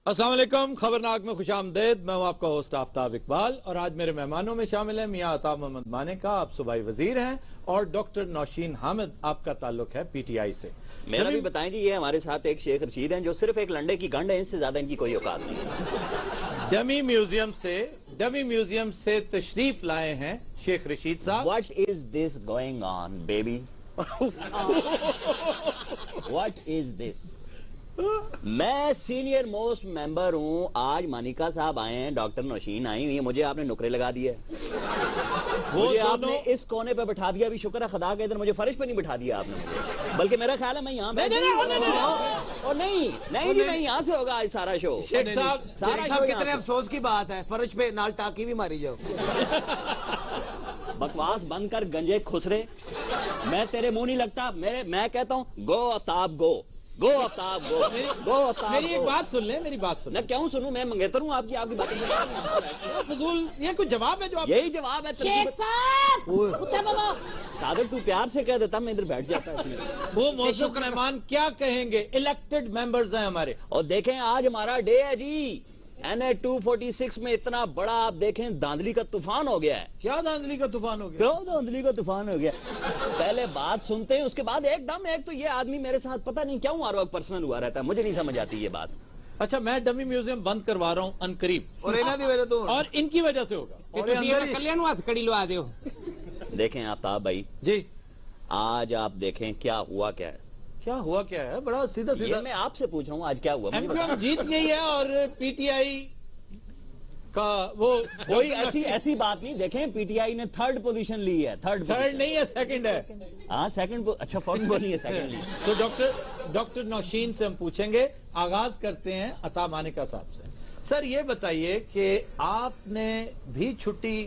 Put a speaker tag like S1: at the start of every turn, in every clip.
S1: अस्सलाम वालेकुम, खबरनाक में खुश आमदेद। मैं हूं आपका होस्ट आफ्ताब इकबाल और आज मेरे मेहमानों में शामिल हैं मियां अता मोहम्मद मानेका, आप सूबाई वजीर हैं, और डॉक्टर नौशीन हामिद, आपका ताल्लुक है पीटीआई से।
S2: मेरा भी बताएं जी, ये हमारे साथ एक शेख रशीद हैं जो सिर्फ एक लंडे की गंड है, इनसे ज्यादा इनकी कोई औकात नहीं।
S1: डमी म्यूजियम से तशरीफ लाए हैं शेख रशीद साहब।
S2: What is this going on baby? What is this? मैं सीनियर मोस्ट मेंबर हूं, आज मानिका साहब आए हैं, डॉक्टर नौशीन आई हुई है, मुझे आपने नुकरे लगा दिए। मुझे आपने इस कोने पे बैठा दिया, अभी शुक्र है खुदा के इधर मुझे फर्श पे नहीं बैठा दिया आपने मुझे, बल्कि मेरा ख्याल है मैं यहाँ बैठ और नहीं जी, नहीं यहाँ से होगा आज सारा शो।
S3: शेख साहब कितने अफसोस की बात है, फर्श पे नाल टाकी भी मारी जाओ।
S2: बकवास बंद कर गंजे खुसरे, मैं तेरे मुंह नहीं लगता। मैं कहता हूँ गो आफ्ताब गो, गो आफ्ताब गो, गो आफ्ताब।
S1: मेरी एक बात सुन ले, मेरी बात सुन।
S2: मैं क्यों सुनूं? मैं मंगेतर हूँ आपकी बातें।
S1: फजूल, ये कुछ जवाब है जो आप...
S2: यही जवाब है।
S4: शेख साहब
S2: सादर तू प्यार से कह देता, मैं इधर बैठ जाता।
S1: वो मौजूद मेहमान क्या कहेंगे? इलेक्टेड मेंबर्स हैं हमारे।
S2: और देखें आज हमारा डे है जी, NA 246 में इतना बड़ा आप देखें धांधली का तूफान हो गया है।
S1: क्या धांधली का तूफान हो गया?
S2: क्यों धांधली का तूफान हो गया? पहले बात सुनते हैं, उसके बाद एकदम एक तो ये आदमी मेरे साथ पता नहीं क्यों हर वक्त पर्सनल हुआ रहता है, मुझे नहीं समझ आती ये बात।
S1: अच्छा, मैं डमी म्यूजियम बंद करवा रहा हूँ अनकरीब,
S3: और इन्हां दी वजह तो
S1: और इनकी वजह से होगा।
S2: देखें आफ्ताब भाई
S1: जी,
S2: आज आप देखें क्या हुआ क्या है।
S1: क्या हुआ क्या है? बड़ा सीधा
S2: ये मैं आपसे पूछ रहा हूँ आज क्या हुआ।
S1: एमक्यूएम जीत गई है और पीटीआई का वो
S2: कोई ऐसी बात नहीं। देखें पीटीआई ने 3rd पोजीशन ली है। थर्ड
S1: नहीं है, सेकंड है।
S2: हाँ सेकंड। अच्छा फौरन बोली है सेकंड ली।
S1: तो डॉक्टर नौशीन से हम पूछेंगे। आगाज करते हैं अता मानिका साहब से। सर ये बताइए कि आपने भी छुट्टी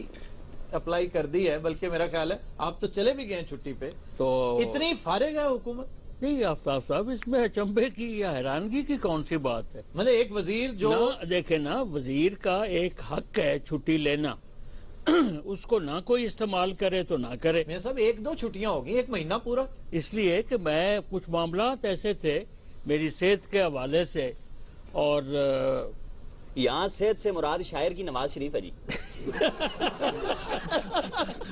S1: अप्लाई कर दी है, बल्कि मेरा ख्याल है आप तो चले भी गए हैं छुट्टी पे, तो इतनी फारिग है हुकूमत?
S5: नहीं आफ्ताब साहब, इसमें अचंभे की या हैरानगी की कौन सी बात है?
S1: मतलब एक वजीर जो
S5: देखे ना, वजीर का एक हक है छुट्टी लेना। उसको ना कोई इस्तेमाल करे तो ना करे।
S1: मेरे साहब 1-2 छुट्टियां होगी, 1 महीना पूरा।
S5: इसलिए कि मैं कुछ मामलात ऐसे थे मेरी सेहत के हवाले से, और
S2: यहाँ सेहत से मुराद शायर की नवाज शरीफ है जी।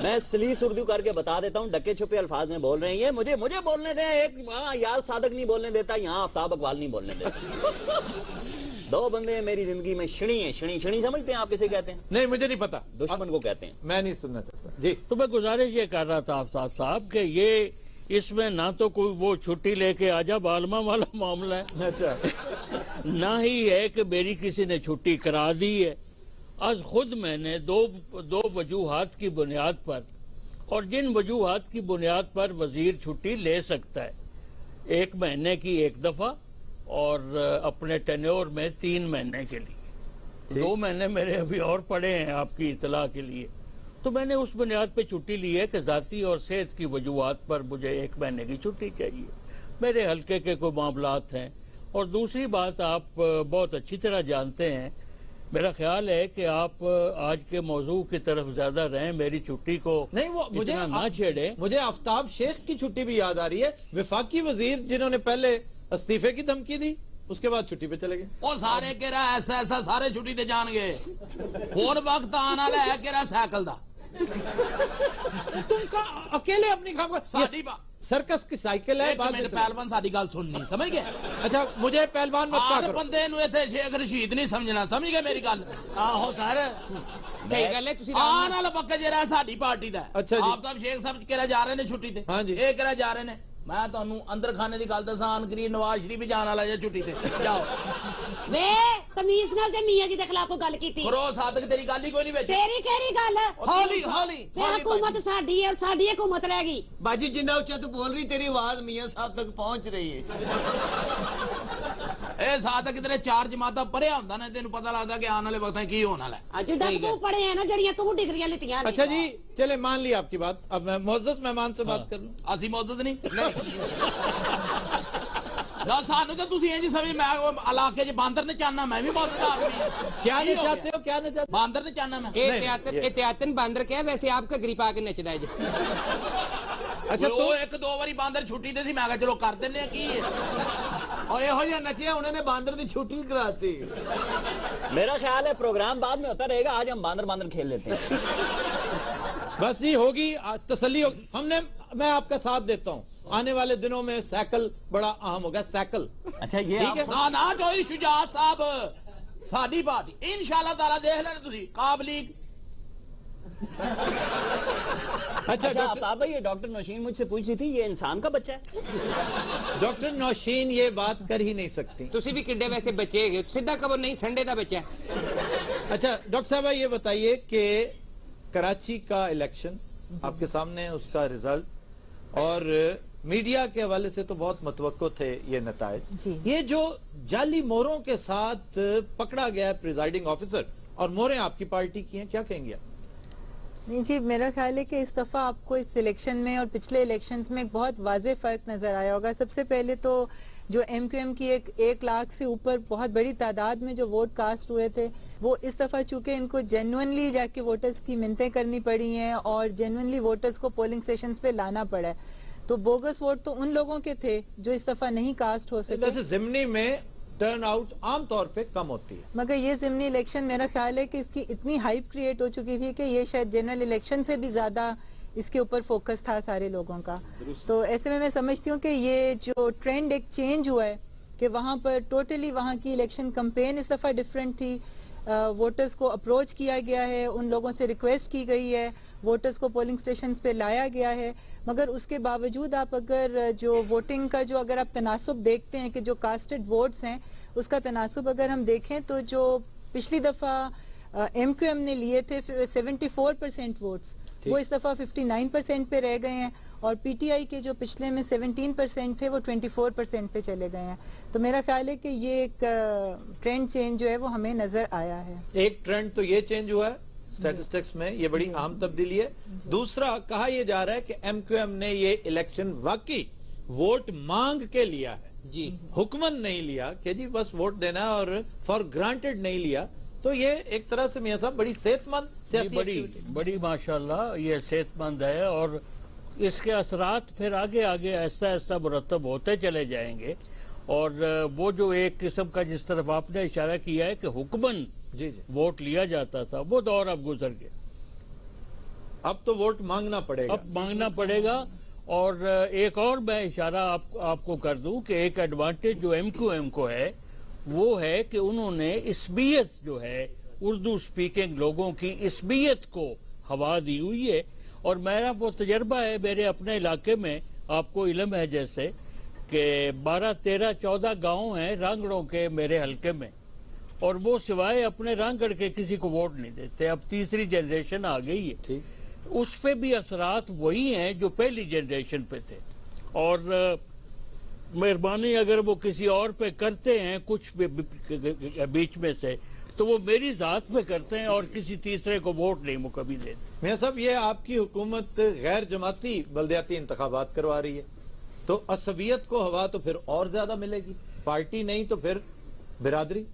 S2: मैं सलीस उर्दू करके बता देता हूँ, डके छुपे अल्फाज में बोल रहे हैं ये, मुझे बोलने दें। एक वहाँ यार सादक नहीं बोलने देता, यहाँ आफ्ताब इकबाल नहीं बोलने देता। 2 बंदे मेरी जिंदगी में शणी है। शणी समझते हैं आप किसे कहते हैं?
S1: नहीं, मुझे नहीं पता।
S2: दुश्मन को कहते हैं।
S1: मैं नहीं सुनना चाहता जी।
S5: तो मैं गुजारिश ये कर रहा था आफ्ताब साहब कि ये इसमें ना तो कोई वो छुट्टी लेके आजा बालमा वाला मामला है,
S1: अच्छा,
S5: ना ही है कि मेरी किसी ने छुट्टी करा दी है। आज खुद मैंने दो वजूहात की बुनियाद पर, और जिन वजूहात की बुनियाद पर वजीर छुट्टी ले सकता है, 1 महीने की 1 दफा, और अपने टेन्योर में 3 महीने के लिए। 2 महीने मेरे अभी और पड़े हैं आपकी इतला के लिए। तो मैंने उस बुनियाद पे छुट्टी ली है कि जाती और सेहत की वजूहात पर मुझे 1 महीने की छुट्टी चाहिए, मेरे हल्के के कोई मामलात हैं। और दूसरी बात, आप बहुत अच्छी तरह जानते हैं, मेरा ख्याल है कि आप आज के मौजू की तरफ ज्यादा रहें, मेरी छुट्टी को
S1: नहीं वो मुझे
S5: ना छेड़े।
S1: मुझे आफ्ताब शेख की छुट्टी भी याद आ रही है, विफाकी वजीर जिन्होंने पहले इस्तीफे की धमकी दी, उसके बाद छुट्टी पे चले गए।
S3: और सारे कह रहा ऐसा सारे छुट्टी ते जान गए, और वक्त आना है कह रहा साइकिल दा।
S1: तुम का अकेले अपनी काम
S3: साडी
S1: सर्कस की साइकिल है।
S3: पहलवान साडी गल सुननी, समझ गए?
S1: अच्छा, मुझे पहलवान मत करो।
S3: बंदे नु इथे शेख रशीद नहीं समझना, समझ गए मेरी गल? आहो सर, सही गल है। तुसी आने वाला पक्का जेरा साडी पार्टी दा।
S1: अच्छा जी,
S3: आप सब शेख साहब कह जा रहे ने छुट्टी ते।
S1: हाँ जी,
S3: ये कह जा रहे ने। मैं ਤੁਹਾਨੂੰ ਅੰਦਰ ਖਾਣੇ ਦੀ ਗੱਲ ਦੱਸਾਂ, ਅਨਕਰੀ ਨਵਾਜ਼ ਸ਼ਰੀਫ ਵੀ ਜਾਣ ਵਾਲਾ ਜੇ ਛੁੱਟੀ ਤੇ ਜਾਓ।
S4: ਵੇ ਤਮੀਜ਼ ਨਾਲ ਤੇ ਮੀਆਂ ਜੀ ਦੇ ਖਿਲਾਫ ਗੱਲ ਕੀਤੀ।
S3: ਕਰੋ ਸਾਦਕ, ਤੇਰੀ ਗੱਲ ਹੀ ਕੋਈ ਨਹੀਂ ਵਿੱਚ।
S4: ਤੇਰੀ ਕਿਹੜੀ ਗੱਲ?
S3: ਹੌਲੀ
S4: ਹਕੂਮਤ ਸਾਡੀ ਹੈ, ਸਾਡੀ ਹਕੂਮਤ ਰਹਿ ਗਈ।
S3: ਬਾਜੀ ਜਿੰਨਾ ਉੱਚਾ ਤੂੰ ਬੋਲ ਰਹੀ, ਤੇਰੀ ਆਵਾਜ਼ ਮੀਆਂ ਸਾਹਿਬ ਤੱਕ ਪਹੁੰਚ ਰਹੀ ਹੈ। ਇਹ ਸਾਦਕ ਤੇਰੇ 4 ਜਮਾਤਾਂ ਪੜਿਆ ਹੁੰਦਾ ਨਾ, ਤੈਨੂੰ ਪਤਾ ਲੱਗਦਾ ਕਿ ਆਉਣ ਵਾਲੇ ਵਕਤਾਂ ਕੀ ਹੋਣ ਵਾਲਾ ਹੈ।
S4: ਅੱਜ ਤੱਕ ਤੂੰ ਪੜੇ ਹੈ ਨਾ ਜਿਹੜੀਆਂ ਤੂੰ ਡਿਗਰੀਆਂ ਲਿੱਤੀਆਂ।
S1: अच्छा जी, चले मान ली आपकी बात। अब मैं मुअज़्ज़ज़ मेहमान से बात कर लूं।
S3: ਅਸੀਂ ਮੌਜੂਦ ਨਹੀਂ ਨਾ, ਸਾਨੂੰ ਤਾਂ ਤੁਸੀਂ ਇੰਜ ਸਮਝ, ਮੈਂ ਇਲਾਕੇ 'ਚ ਬਾਂਦਰ ਨੇ ਚਾਹਨਾ, ਮੈਂ ਵੀ ਮੌਜੂਦ ਆਦਮੀ।
S1: क्या नहीं चाहते हो? क्या नहीं चाहते?
S3: ਬਾਂਦਰ ਨੇ ਚਾਹਨਾ ਮੈਂ।
S6: एहतियातन बांदर क्या है, वैसे आप घगरी पा के नचदा है जी।
S1: अच्छा,
S3: ਉਹ 1-2 ਵਾਰੀ ਬਾਂਦਰ ਛੁੱਟੀ ਤੇ ਸੀ, ਮੈਂ ਕਿਹਾ ਚਲੋ ਕਰ ਦਿੰਨੇ ਆ, ਕੀ ਹੈ। اور یہو جہاں نچے انہوں نے باندر دی چھٹی کراتی.
S2: میرا خیال ہے پروگرام بعد میں ہوتا رہے گا, آج ہم باندر کھیل لیتے ہیں.
S1: بس جی ہوگی تسلی ہوگی. میں آپ کا ساتھ دیتا ہوں, آنے والے دنوں میں سائیکل بڑا اہم ہوگا. سائیکل
S2: اچھا یہ
S1: ٹھیک ہے.
S3: نا چوہدری شجاعت صاحب ساڈی پارٹی انشاءاللہ تعالیٰ دیکھ لینا تسی قابلیگ.
S1: اچھا
S2: آپ بھائی, یہ ڈاکٹر نوشین مجھ سے پوچھ رہی تھی یہ انسان کا بچہ ہے.
S1: ڈاکٹر نوشین یہ بات کر ہی نہیں سکتی.
S6: تسی بھی کڈے ویسے بچے گے, سیدھا کبر نہیں سنڈے دا بچہ ہے.
S1: اچھا ڈاکٹر صاحب یہ بتائیے کہ کراچی کا الیکشن آپ کے سامنے اس کا ریزلٹ, اور میڈیا کے حوالے سے تو بہت متوقع تھے یہ نتائج. یہ جو جعلی مہروں کے ساتھ پکڑا گیا ہے پریزائڈنگ آفیسر, اور مہریں آپ کی پارٹی کی ہیں, کیا کہیں گے آپ؟
S7: نہیں جی, میرا خیال ہے کہ اس دفعہ آپ کو اس الیکشن میں اور پچھلے الیکشنز میں ایک بہت واضح فرق نظر آیا ہوگا. سب سے پہلے تو جو ایم کیو ایم کی 1 لاکھ سے اوپر بہت بڑی تعداد میں جو ووٹ کاسٹ ہوئے تھے, وہ اس دفعہ چونکہ ان کو جینوئنلی جا کے ووٹرز کی منتیں کرنی پڑی ہیں اور جینوئنلی ووٹرز کو پولنگ اسٹیشنز پہ لانا پڑا ہے, تو بوگس ووٹ تو ان لوگوں کے تھے جو اس دفعہ نہیں کاسٹ ہو سکے.
S1: ویسے ضمنی میں ٹرن آؤٹ عام طور پہ کم ہوتی ہے,
S7: مگر یہ ضمنی الیکشن میرا خیال ہے کہ اس کی اتنی ہائپ کریٹ ہو چکی تھی کہ یہ شاید جنرل الیکشن سے بھی زیادہ اس کے اوپر فوکس تھا سارے لوگوں کا. تو ایسے میں سمجھتی ہوں کہ یہ جو ٹرینڈ ایک چینج ہوا ہے کہ وہاں پر ٹوٹلی وہاں کی الیکشن کمپین اس دفعہ ڈیفرنٹ تھی. ووٹرز کو اپروچ کیا گیا ہے, ان لوگوں سے ریکویسٹ کی گئی ہے, ووٹرز کو پولنگ سٹیشنز پہ لایا گیا ہے. مگر اس کے باوجود آپ اگر جو ووٹنگ کا جو اگر آپ تناسب دیکھتے ہیں کہ جو کاسٹڈ ووٹس ہیں اس کا تناسب اگر ہم دیکھیں تو جو پچھلی دفعہ ایم کیو ایم نے لیے تھے 74% ووٹس, وہ اس دفعہ 59% پہ رہ گئے ہیں, اور پی ٹی آئی کے جو پچھلے میں 17% تھے وہ 24% پہ چلے گئے ہیں. تو میرا خیال ہے کہ یہ ایک ٹرینڈ چینج جو ہے وہ ہمیں نظر آیا ہے.
S1: ایک ٹرینڈ تو یہ چینج ہوا ہے اسٹیٹسٹکس میں, یہ بڑی اہم تبدیلی ہے. دوسرا کہا یہ جا رہا ہے کہ ایم کیو ایم نے یہ الیکشن واقعی ووٹ مانگ کے لیا ہے, جی حکمن نہیں لیا کہ جی بس ووٹ دینا اور فار گرانٹڈ نہیں لیا. تو یہ ایک طرح سے میاں صاحب بڑی صحت مند
S5: بڑی ماشاءاللہ یہ صحت مند ہے, اور اس کے اثرات پھر آگے ایسا ایسا مرتب ہوتے چلے جائیں گے. اور وہ جو ایک قسم کا جس طرف آپ نے اشارہ کیا ہے کہ حکمن
S1: جی
S5: ووٹ لیا جاتا تھا, وہ دور اب گزر گیا.
S1: اب تو ووٹ مانگنا پڑے گا. اور ایک اور میں اشارہ آپ کو کر دوں کہ ایک ایڈوانٹیج جو ایم کیو ایم کو ہے وہ ہے کہ انہوں نے عصبیت جو ہے اردو سپیکنگ لوگوں کی عصبیت کو ہوا دی ہوئی ہے. اور میرا وہ تجربہ ہے میرے اپنے علاقے میں, آپ کو علم ہے جیسے کہ 12, 13, 14 گاؤں ہیں رانگڑوں کے میرے حلقے میں, اور وہ سوائے اپنے رانگڑ کے کسی کو ووٹ نہیں دیتے. اب تیسری جنریشن آ گئی ہے, اس پہ بھی اثرات وہی ہیں جو پہلی جنریشن پہ تھے. اور مہربانی اگر وہ کسی اور پہ کرتے ہیں کچھ بیچ میں سے, تو وہ میری ذات پہ کرتے ہیں اور کسی تیسرے کو ووٹ نہیں کبھی دیتے. میاں صاحب یہ آپ کی حکومت غیر جماعتی بلدیاتی انتخابات کروا رہی ہے, تو عصبیت کو ہوا تو پھر اور زیادہ ملے گی, پارٹی نہیں تو پھر برادری.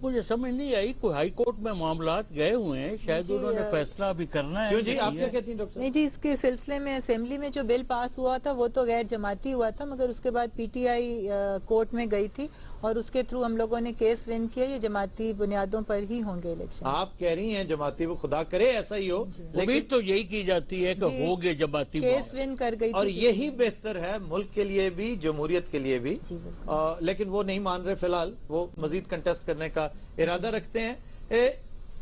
S5: مجھے سمجھ نہیں آئی, کوئی ہائی کورٹ میں معاملات گئے ہوئے ہیں, شاید انہوں نے فیصلہ ابھی کرنا ہے.
S1: کیوں جی, آپ کیا کہتی ہیں ڈاکٹر؟
S7: نہیں جی, اس کے سلسلے میں اسمبلی میں جو بل پاس ہوا تھا وہ تو غیر جماعتی ہوا تھا, مگر اس کے بعد پی ٹی آئی کورٹ میں گئی تھی اور اس کے تھرو ہم لوگوں نے کیس ون کیا. یہ جماعتی بنیادوں پر ہی ہوں گے الیکشن.
S1: آپ کہہ رہی ہیں جماعتی, وہ خدا کرے ایسا ہی ہو,
S5: امید تو یہی کی جاتی ہے کہ ہوگے جماعتی,
S7: کیس ون کر گئی
S1: اور یہی بہتر ہے ملک کے لیے بھی, جمہوریت کے لیے بھی. لیکن وہ نہیں مان رہے فی الحال, وہ مزید کنٹیسٹ کرنے کا ارادہ رکھتے ہیں.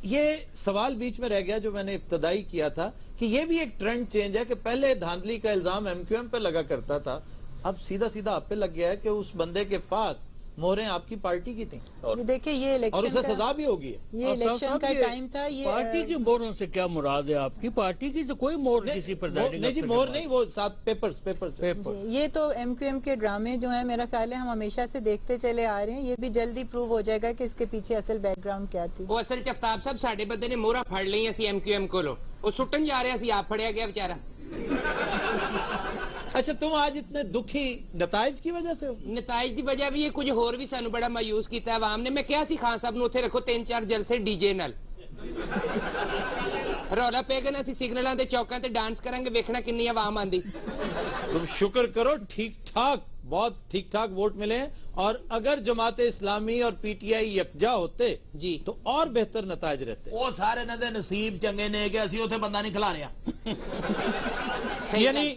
S1: یہ سوال بیچ میں رہ گیا جو میں نے ابتدائی کیا تھا کہ یہ بھی ایک ٹرینڈ چینج ہے کہ پہلے دھاندلی کا الزام ایم کیو ایم پہ لگا کرتا تھا, اب سیدھا آپ پہ لگ گیا ہے کہ اس بندے کے پاس مہریں آپ کی پارٹی کی تھیں.
S7: دیکھیں یہ الیکشن,
S1: اور اسے سزا بھی ہوگی.
S7: یہ الیکشن کا ٹائم تھا. یہ
S5: پارٹی کی مہروں سے کیا مراد ہے آپ کی؟ پارٹی کی تو کوئی مہر کسی پر
S1: نہیں جی, مہر نہیں, وہ ساتھ پیپرز.
S7: یہ تو ایم کیو ایم کے ڈرامے جو ہیں میرا خیال ہے ہم ہمیشہ سے دیکھتے چلے آ رہے ہیں. یہ بھی جلدی پروو ہو جائے گا کہ اس کے پیچھے اصل بیک گراؤنڈ کیا تھی.
S6: وہ اصل چفتاب صاحب ساڈے بندے نے مہرا پھڑ لی اسی ایم کیو ایم کو, وہ سٹن جا رہے سی, آپ پھڑیا گیا بیچارہ.
S1: اچھا, تم آج اتنے دکھی نتائج کی وجہ سے ہو؟
S6: نتائج دی وجہ بھی یہ کچھ اور بھی سانو بڑا مایوس کیتا ہے عوام نے. میں کیا سی خان صاحب نو اتنے رکھو 3-4 جلسے ڈی جے نال, رولا پے گا نا اسی سگنلاں دے چوکاں تے ڈانس کریں گے, ویکھنا کنی عوام آندی.
S1: تم شکر کرو ٹھیک ٹھاک بہت ٹھیک ٹھاک ووٹ ملے ہیں، اور اگر جماعت اسلامی اور پی ٹی آئی یکجا ہوتے
S6: جی
S1: تو اور بہتر نتائج رہتے.
S3: وہ سارے نہ نصیب چنگے نے کہ اسی اتنے بندہ نہیں کھلا رہا.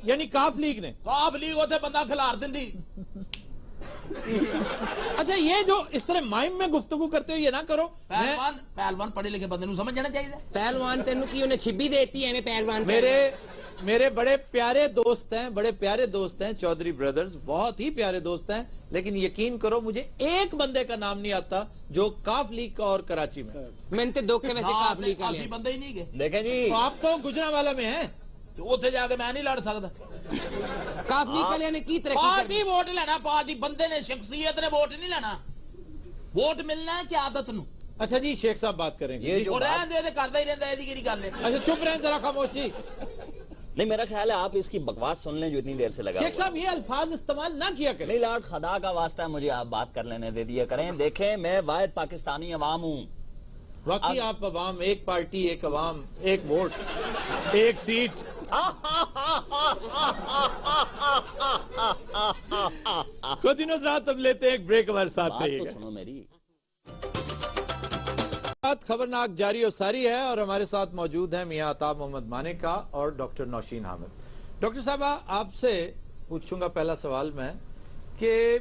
S1: یعنی کاف لیگ نے.
S3: آپ لیگ اتنے بندہ کھلار دیں.
S1: اچھا یہ جو اس طرح مائم میں گفتگو کرتے ہو یہ نہ کرو.
S3: پہلوان پڑھے لکھے بندے سمجھ جانا چاہیے.
S6: پہلوان تینوں کی انہیں چھبی دیتی ہے پہلوان.
S1: میرے بڑے پیارے دوست ہیں چودھری بردرز، بہت ہی پیارے دوست ہیں، لیکن یقین کرو مجھے ایک بندے کا نام نہیں آتا جو کاف لیگ کا اور کراچی میں.
S6: میں نے دو کے ویسے کاف لیگ کا
S3: اسی بندے ہی نہیں گئے.
S2: دیکھیں جی
S1: آپ تو گجرانوالہ میں ہیں،
S3: اتنے جا کے میں نہیں لڑ سکتا.
S6: کاف لیگ والے نے کی ترقی
S3: پارٹی ووٹ لینا، پارٹی بندے نے شخصیت نے ووٹ نہیں لینا. ووٹ ملنا ہے کیا عادت نو.
S1: اچھا جی شیخ صاحب بات کریں گے.
S3: کرتا ہی رہتا ہے گل ہے.
S1: اچھا چپ رہیں ذرا خاموش جی.
S2: نہیں میرا خیال ہے آپ اس کی بکواس سن لیں جو اتنی دیر سے لگا.
S1: شیخ صاحب یہ الفاظ استعمال نہ کیا کریں.
S2: نہیں لاٹ خدا کا واسطہ ہے، مجھے آپ بات کر لینے دے دیا کریں. دیکھیں میں واحد پاکستانی عوام ہوں.
S1: واقعی آپ عوام، ایک پارٹی، ایک عوام، ایک ووٹ، ایک سیٹ. کچھ دنوں رات اب لیتے ہیں ایک بریک، ہمارے ساتھ رہیے گا.
S2: سنو میری
S1: خبرناک جاری و ساری ہے اور ہمارے ساتھ موجود ہیں میاں عطا محمد مانیکا اور ڈاکٹر نوشین حامد. ڈاکٹر صاحبہ آپ سے پوچھوں گا پہلا سوال میں کہ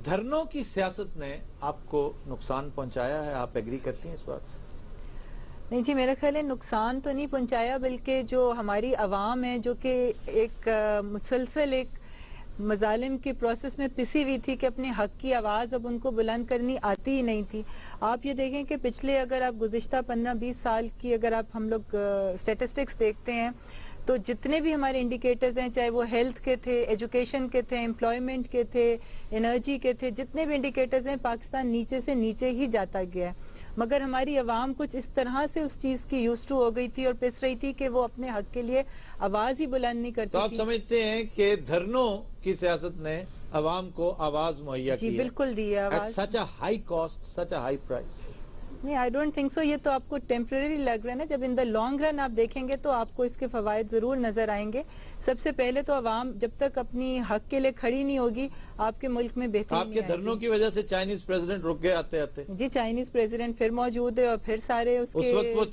S1: دھرنوں کی سیاست نے آپ کو نقصان پہنچایا ہے، آپ ایگری کرتی ہیں اس بات سے؟
S7: نہیں جی میرا خیال ہے نقصان تو نہیں پہنچایا، بلکہ جو ہماری عوام ہے جو کہ ایک مسلسل ایک مظالم کے پروسیس میں پسی ہوئی تھی کہ اپنے حق کی آواز اب ان کو بلند کرنی آتی ہی نہیں تھی. آپ یہ دیکھیں کہ پچھلے اگر آپ گزشتہ 15-20 سال کی اگر آپ ہم لوگ اسٹیٹسٹکس دیکھتے ہیں تو جتنے بھی ہمارے انڈیکیٹرز ہیں، چاہے وہ ہیلتھ کے تھے، ایجوکیشن کے تھے، امپلائمنٹ کے تھے، انرجی کے تھے، جتنے بھی انڈیکیٹرز ہیں پاکستان نیچے سے نیچے ہی جاتا گیا ہے. مگر ہماری عوام کچھ اس طرح سے اس چیز کی یوز ٹو ہو گئی تھی اور پس رہی تھی کہ وہ اپنے حق کے لیے آواز ہی بلند نہیں کرتی
S1: تو آپ
S7: تھی.
S1: سمجھتے ہیں کہ دھرنوں کی سیاست نے عوام کو آواز مہیا کی
S7: جی
S1: ہے؟
S7: بالکل دی ہے آواز.
S1: Such a high cost, such a high price.
S7: نہیں آئی ڈونٹ تھنک سو. یہ تو آپ کو ٹیمپرری لگ رہا ہے نا. جب ان دا لانگ رن آپ دیکھیں گے تو آپ کو اس کے فوائد ضرور نظر آئیں گے. سب سے پہلے تو عوام جب تک اپنی حق کے لیے کھڑی نہیں ہوگی آپ کے ملک میں بہتری
S1: آپ کے دھرنوں کی وجہ سے چائنیز پریزیڈنٹ رک گئے آتے آتے.
S7: جی چائنیز پریزیڈنٹ پھر موجود ہے اور پھر سارے اس
S1: وقت وہ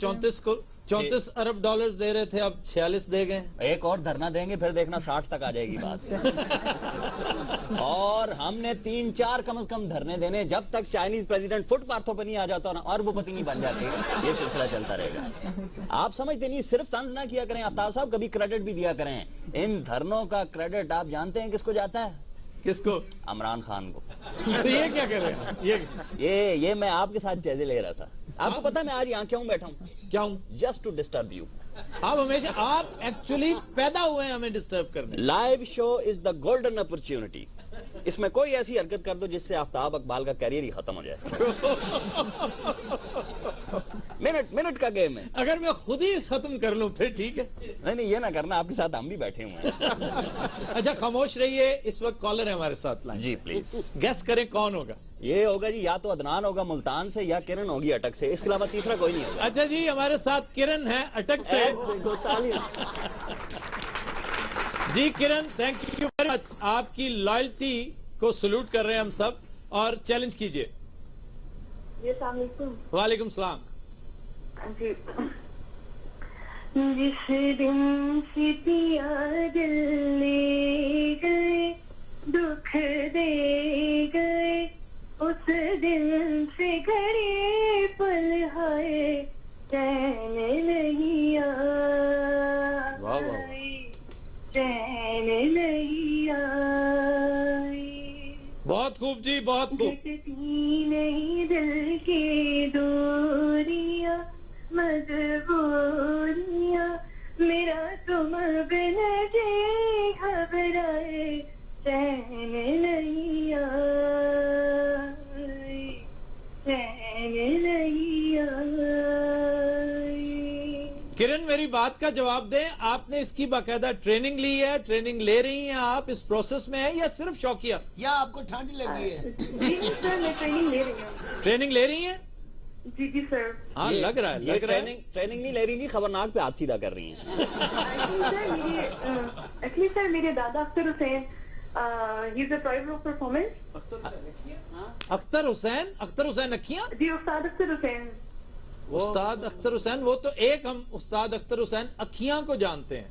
S1: 34 ارب ڈالرز دے رہے تھے، اب 46 دے گئے.
S2: ایک اور دھرنا دیں گے پھر دیکھنا 60 تک آ جائے گی بات. اور ہم نے 3-4 کم از کم دھرنے دینے جب تک چائنیز پریزیڈنٹ فٹ پاتھوں پہ نہیں آ جاتا اور وہ پتی نہیں بن جاتی. یہ سلسلہ چلتا رہے گا. آپ سمجھتے نہیں صرف طنز نہ کیا کریں آفتاب صاحب، کبھی کریڈٹ بھی دیا کریں. ان دھرنوں کا کریڈٹ آپ جانتے ہیں کس کو جاتا ہے؟
S1: کس کو؟
S2: عمران خان کو.
S1: یہ کیا کہہ رہے ہیں؟
S2: یہ میں آپ کے ساتھ جائزے لے رہا تھا. آپ کو پتا میں آج یہاں کیوں بیٹھا ہوں؟
S1: کیا ہوں؟
S2: Just to disturb you.
S1: آپ ہمیشہ آپ ایکچولی پیدا ہوئے ہیں ہمیں ڈسٹرب کرنے.
S2: لائیو شو از دا گولڈن اپرچونٹی. اس میں کوئی ایسی حرکت کر دو جس سے آفتاب اقبال کا کیریئر ہی ختم ہو جائے. منٹ کا گیم ہے.
S1: اگر میں خود ہی ختم کر لوں پھر ٹھیک ہے.
S2: نہیں یہ نہ کرنا، آپ کے ساتھ ہم بھی بیٹھے ہوئے ہیں.
S1: اچھا خاموش رہیے، اس وقت کالر ہے ہمارے ساتھ لائن.
S2: جی پلیز
S1: گیس کریں کون ہوگا.
S2: یہ ہوگا جی یا تو عدنان ہوگا ملتان سے یا کرن ہوگی اٹک سے، اس کے علاوہ تیسرا کوئی نہیں ہوگا.
S1: اچھا جی ہمارے ساتھ کرن ہے اٹک سے. جی کرن تھینک یو ویری مچ. آپ کی لائلٹی کو سلوٹ کر رہے ہیں ہم سب اور چیلنج کیجئے.
S8: السلام علیکم.
S1: وعلیکم السلام.
S8: جی جس دن سے پیا دل لے گئے دکھ دے گئے اس دن سے گھڑے پل ہائے چین نہیں آئی چین نہیں آئی.
S1: بہت خوب جی بہت خوب.
S8: جتتی نہیں دل کی دوریاں مجبوریاں میرا تم بن جی گھبرائے چین نہیں آئی چین نہیں آئی.
S1: کرن میری بات کا جواب دیں، آپ نے اس کی باقاعدہ ٹریننگ لی ہے، ٹریننگ لے رہی ہیں آپ، اس پروسیس میں ہیں یا صرف شوقیہ؟
S3: یا آپ کو ٹھنڈ لگی ہے؟
S8: جی سر میں ٹریننگ لے رہی ہوں.
S1: ٹریننگ لے رہی ہیں؟
S8: جی جی سر.
S1: ہاں لگ رہا ہے
S2: ٹریننگ نہیں لے رہی تھی، خبرناک پہ ہاتھ سیدھا کر رہی ہیں.
S8: ایکچولی سر میرے دادا Akhtar Hussain He's a private performance.
S1: Akhtar Hussain अखियां,
S8: जी उस्ताद अख्तर हुसैन।
S1: उस्ताद अख्तर हुसैन, वो तो एक हम उस्ताद अख्तर हुसैन अखियां को जानते हैं।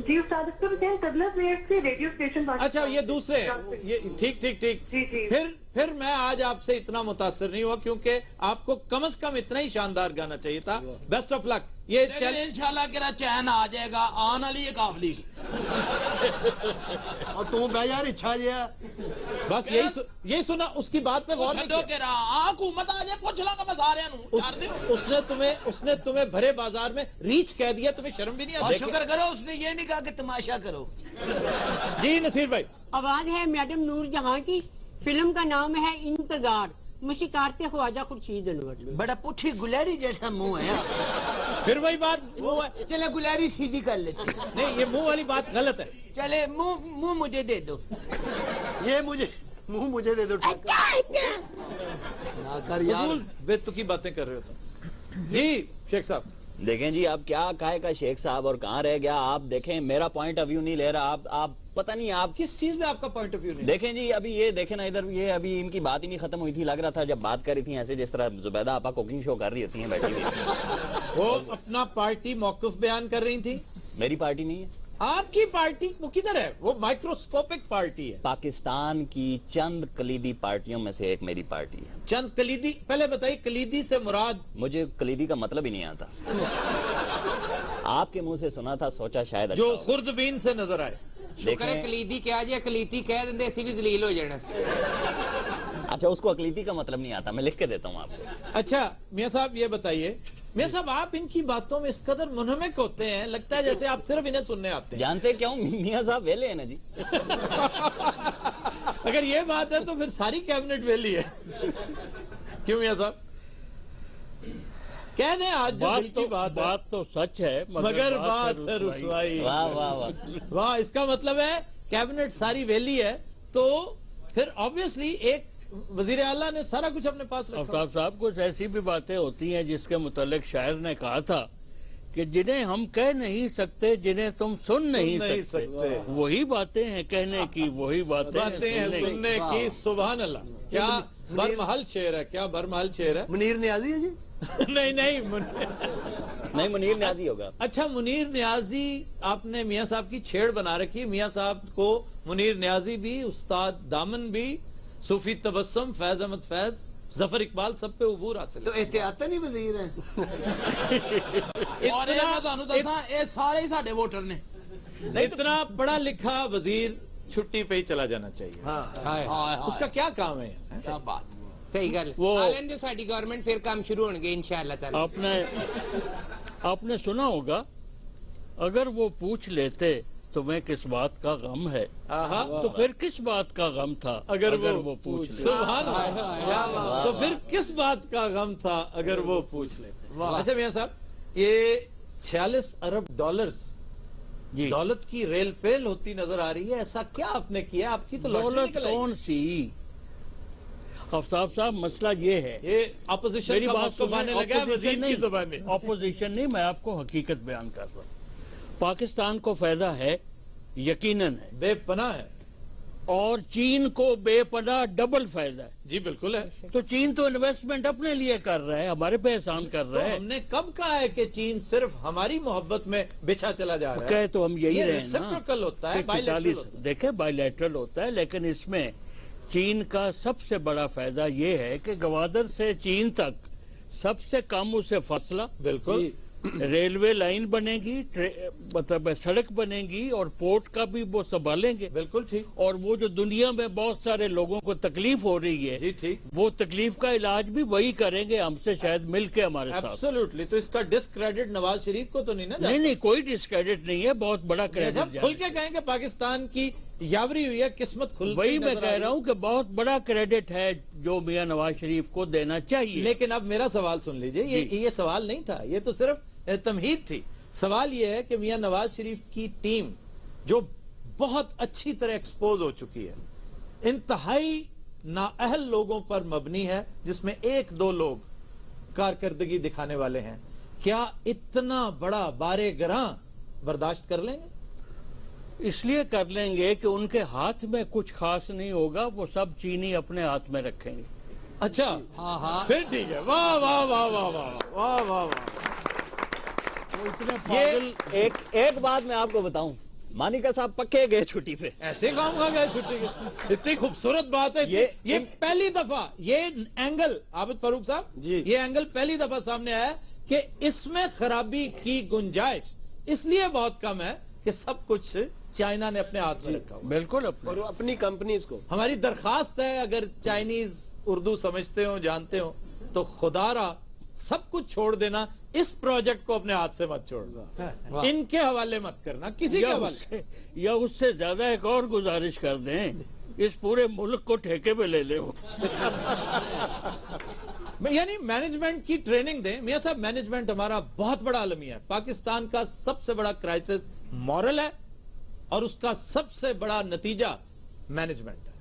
S8: जी उस्ताद अख्तर हुसैन तबला प्लेयर से रेडियो स्टेशन।
S1: अच्छा, ये दूसरे हैं, ये ठीक ठीक ठीक।
S8: जी जी।
S1: फिर मैं आज आपसे इतना मुतासर नहीं हुआ, क्योंकि आपको कम से कम इतना ही शानदार गाना चाहिए था। Best of luck. ये
S3: इंशाल्लाह तेरा चैन आ जाएगा, आन वाली है काफली।
S9: और तू बह यार इच्छा जिया
S1: बस यही सुना, उसकी बात पे गौर नहीं किया।
S3: के रहा हुकूमत आ जाए पूछ लांगा मैं सारे
S1: उसने तुम्हें भरे बाजार में रीच कह दिया, तुम्हें शर्म भी नहीं
S3: और
S1: आती?
S3: शुक्र करो उसने ये नहीं कहा कि तमाशा करो।
S1: जी नसीर भाई।
S4: आवाज है मैडम नूर जहां की, फिल्म का नाम है इंतजार, मुस्कुराते ख्वाजा खुर्शीद अनवर।
S3: बड़ा पुठी गुलैरी जैसा मुंह है।
S1: फिर वही बात,
S3: चले गुलैरी सीधी कर लेते।
S1: नहीं, ये मुंह वाली बात गलत है।
S3: चले मुंह मुझे दे दो।
S9: ये मुंह मुझे दे दो। ना कर यार,
S1: बेतुकी बातें कर रहे हो तुम। जी शेख साहब।
S2: देखें जी, आप क्या कहेगा शेख साहब और कहाँ रह गया। आप देखें, मेरा पॉइंट ऑफ व्यू नहीं ले रहा। आप पता नहीं आप
S1: किस चीज में आपका पॉइंट ऑफ व्यू नहीं?
S2: देखें जी, अभी ये देखें ना इधर, ये अभी इनकी बात ही नहीं खत्म हुई थी। लग रहा था जब बात कर रही थी ऐसे, जिस तरह जुबैदा आपा कुकिंग शो कर रही होती हैं बैठी हुई।
S1: वो अपना पार्टी मौकफ बयान कर रही थी।
S2: मेरी पार्टी नहीं है,
S1: आपकी पार्टी वो किधर है? वो माइक्रोस्कोपिक पार्टी है।
S2: पाकिस्तान की चंद कलीदी पार्टियों में से एक मेरी पार्टी है।
S1: चंद कलीदी? पहले बताइए, कलीदी से मुराद?
S2: मुझे कलीदी का मतलब ही नहीं आता। आपके मुंह से सुना था, सोचा शायद अच्छा
S1: जो
S2: होगा।
S1: खुर्दबीन से नजर आए।
S6: शुक्र है कलीदी क्या जे कलीती कह देंगे, ऐसी भी जलील हो जाना।
S2: अच्छा, उसको अकलीती का मतलब नहीं आता, मैं लिख के देता हूँ आपको।
S1: अच्छा मियां साहब, ये बताइए, मियां साहब आप इनकी बातों में इस कदर मुनहमिक होते हैं, लगता है जैसे आप सिर्फ इन्हें सुनने आते हैं।
S2: जानते क्यों? मियां साहब वेले हैं ना जी।
S1: अगर ये बात है तो फिर सारी कैबिनेट वेली है। क्यों मियां साहब? कह दें आज जो दिल की
S5: बात तो सच है,
S1: मगर बात है रुसवाई।
S2: वाह वाह वाह
S1: वाह, इसका मतलब है कैबिनेट सारी वेली है, तो फिर ऑब्वियसली एक वजीर आला ने सारा कुछ अपने पास रखा।
S5: आफ्ताब साहब, कुछ ऐसी भी बातें होती हैं जिसके मुतालिक शायर ने कहा था कि जिन्हें हम कह नहीं सकते, जिन्हें तुम सुन नहीं सकते, वही बातें हैं कहने की, वही बातें हैं
S1: सुनने की। सुभान अल्लाह, क्या बरमहल शेर है, क्या बरमहल शेर है।
S9: मुनीर न्याजी है जी।
S1: नहीं
S2: मुनीर न्याजी होगा।
S1: अच्छा, मुनीर न्याजी आपने मियां साहब की छेड़ बना रखी। मियां साहब को मुनीर न्याजी भी, उस्ताद दामन भी, सूफी तबस्सुम, फैज अहमद फैज, जफर इकबाल, सब पे उबूर हासिल।
S9: तो एहतियातन ही वजीर है।
S3: और ये सारे ही साडे वोटर ने।
S1: इतना पढ़ा लिखा वजीर छुट्टी पे ही चला जाना चाहिए। उसका क्या काम है?
S3: क्या बात,
S6: सही गल।
S5: वो
S6: आलन जो साडी गवर्नमेंट फिर काम शुरू होंगे इंशाअल्लाह ताला।
S5: आपने सुना होगा, अगर वो पूछ लेते तुम्हें किस बात का गम है, तो फिर किस बात का गम था अगर वो पूछ लेते।
S1: सुभान अल्लाह। तो फिर किस बात का गम था अगर वो पूछ लेते। अच्छा मियां साहब, ये 46 अरब डॉलर्स दौलत की रेल पेल होती नजर आ रही है, ऐसा क्या आपने किया? आपकी तो
S5: दौलत कौन सी? आफ्ताब साहब, मसला ये है,
S1: ये अपोजिशन
S5: मेरी
S1: का
S5: बात
S1: मौका मानने लगा है वजीर की ज़ुबान में।
S5: अपोजिशन नहीं, मैं आपको हकीकत बयान कर रहा हूँ। पाकिस्तान को फायदा है, यकीनन है,
S1: बेपनाह है,
S5: और चीन को बेपनाह डबल फायदा है।
S1: जी बिल्कुल है।
S5: तो चीन तो इन्वेस्टमेंट अपने लिए कर रहा है, हमारे पे एहसान कर रहा है।
S1: हमने कब कहा है कि चीन सिर्फ हमारी मोहब्बत में बिछा चला जा रहा है?
S5: कहे तो हम यही रहे ना।
S1: रेसिप्रोकल होता है, बायलैटरल होता है।
S5: देखे, बायलैटरल होता है, लेकिन इसमें चीन का सबसे बड़ा फायदा ये है कि गवादर से चीन तक सबसे कम उसे फासला,
S1: बिल्कुल,
S5: रेलवे लाइन बनेगी, मतलब सड़क बनेगी, और पोर्ट का भी वो संभालेंगे।
S1: बिल्कुल ठीक।
S5: और वो जो दुनिया में बहुत सारे लोगों को तकलीफ हो रही है,
S1: जी ठीक,
S5: वो तकलीफ का इलाज भी वही करेंगे हमसे, शायद मिलके हमारे साथ।
S1: एब्सोल्युटली। तो इसका डिस्क्रेडिट नवाज शरीफ को तो नहीं ना?
S5: नहीं, कोई डिस्क्रेडिट नहीं है, बहुत बड़ा क्रेडिट।
S1: खुल के कहेंगे पाकिस्तान की यावरी हुई है, किस्मत खुल।
S5: वही मैं कह रहा हूँ कि बहुत बड़ा क्रेडिट है जो मियां नवाज शरीफ को देना चाहिए।
S1: लेकिन अब मेरा सवाल सुन लीजिए, ये सवाल नहीं था, ये तो सिर्फ तमहीद थी। सवाल ये है कि मियां नवाज शरीफ की टीम जो बहुत अच्छी तरह एक्सपोज हो चुकी है, इंतहाई नाअहल लोगों पर मबनी है, जिसमें 1-2 लोग कारकर्दगी दिखाने वाले हैं, क्या इतना बड़ा बारे गरां बर्दाश्त कर लेंगे?
S5: इसलिए कर लेंगे कि उनके हाथ में कुछ खास नहीं होगा, वो सब चीनी अपने हाथ में रखेंगे।
S1: अच्छा,
S6: हाँ हाँ
S1: फिर ठीक है। वाह वाह वाह वाह वाह वाह वाह वाह।
S5: वो इतने
S2: ये
S5: पागल।
S2: एक बात मैं आपको बताऊं, मानिका साहब पक्के गए छुट्टी पे।
S1: ऐसे काम का गया छुट्टी के। इतनी खूबसूरत बात है। ये पहली दफा ये एंगल, आबिद फारूक साहब
S9: जी,
S1: ये एंगल पहली दफा सामने आया कि इसमें खराबी की गुंजाइश इसलिए बहुत कम है कि सब कुछ चाइना ने अपने हाथ में रखा हुआ।
S5: बिल्कुल
S9: और वो अपनी कंपनीज को।
S1: हमारी दरखास्त है, अगर चाइनीज उर्दू समझते हो, जानते हो, तो खुदारा सब कुछ छोड़ देना, इस प्रोजेक्ट को अपने हाथ से मत छोड़ना, इनके हवाले मत करना, किसी के हवाले।
S5: या उससे ज्यादा एक और गुजारिश कर दें, इस पूरे मुल्क को ठेके पे ले ले वो।
S1: यानी मैनेजमेंट की ट्रेनिंग दें। मियां साहब, मैनेजमेंट हमारा बहुत बड़ा अलमिया है। पाकिस्तान का सबसे बड़ा क्राइसिस मॉरल है और उसका सबसे बड़ा नतीजा मैनेजमेंट है।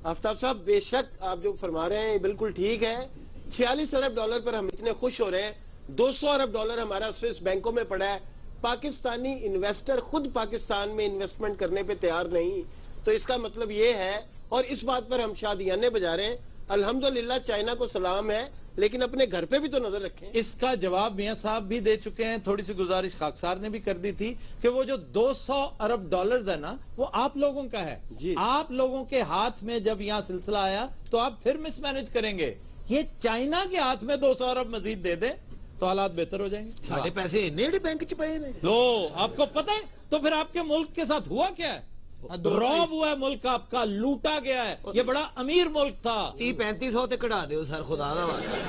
S9: आफ्ताब साहब, बेशक आप जो फरमा रहे हैं बिल्कुल ठीक है। 46 अरब डॉलर पर हम इतने खुश हो रहे हैं, 200 अरब डॉलर हमारा स्विस बैंकों में पड़ा है, पाकिस्तानी इन्वेस्टर खुद पाकिस्तान में इन्वेस्टमेंट करने पे तैयार नहीं, तो इसका मतलब ये है, और इस बात पर हम शादियाने बजा रहे हैं, अल्हम्दुलिल्लाह चाइना को सलाम है, लेकिन अपने घर पे भी तो नजर रखें।
S1: इसका जवाब मियां साहब भी दे चुके हैं। थोड़ी सी गुजारिश खाकसार ने भी कर दी थी कि वो जो 200 अरब डॉलर्स है ना, वो आप लोगों का है
S9: जी।
S1: आप लोगों के हाथ में जब यहां सिलसिला आया तो आप फिर मिसमैनेज करेंगे। ये चाइना के हाथ में 200 अरब मजीद दे दें तो हालात बेहतर हो जाएंगे।
S9: साढ़े पैसे इन्ने बैंक च पे ने।
S1: लो, आपको पता है तो फिर आपके मुल्क के साथ हुआ क्या है? रौब हुआ है, मुल्क आपका लूटा गया है। ये बड़ा अमीर मुल्क था।
S9: 30-3500 ਤੇ ਕਢਾ ਦਿਓ ਸਰ, ਖੁਦਾ ਦਾ ਵਾਸਤਾ।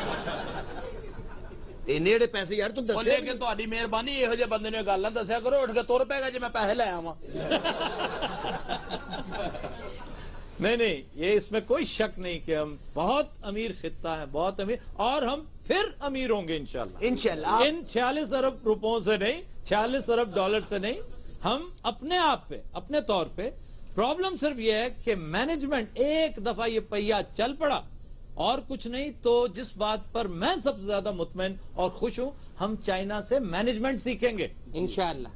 S9: ਇੰਨੇ ਜਿਹੜੇ ਪੈਸੇ ਯਾਰ ਤੂੰ
S3: ਉਹ
S9: ਦੱਸੇ
S3: ਲੇਕਿਨ ਤੁਹਾਡੀ ਮਿਹਰਬਾਨੀ, ਇਹੋ ਜਿਹੇ ਬੰਦੇ ਨੂੰ ਇਹ ਗੱਲ ਨਾ ਦੱਸਿਆ ਕਰੋ, ਉੱਠ ਕੇ ਤੁਰ ਪੈਗਾ ਜੇ ਮੈਂ ਪੈਸੇ ਲੈ ਆਵਾਂ।
S1: नहीं नहीं, ये इसमें कोई शक नहीं कि हम बहुत अमीर खित्ता है, बहुत अमीर, और हम फिर अमीर होंगे इंशाल्लाह।
S9: इंशाल्लाह।
S1: इन 46 अरब रुपयों से नहीं, 46 अरब डॉलर से नहीं, हम अपने आप पे, अपने तौर पे। प्रॉब्लम सिर्फ ये है कि मैनेजमेंट एक दफा ये पहिया चल पड़ा, और कुछ नहीं तो जिस बात पर मैं सबसे ज्यादा मुतमईन और खुश हूं, हम चाइना से मैनेजमेंट सीखेंगे
S6: इंशाअल्लाह।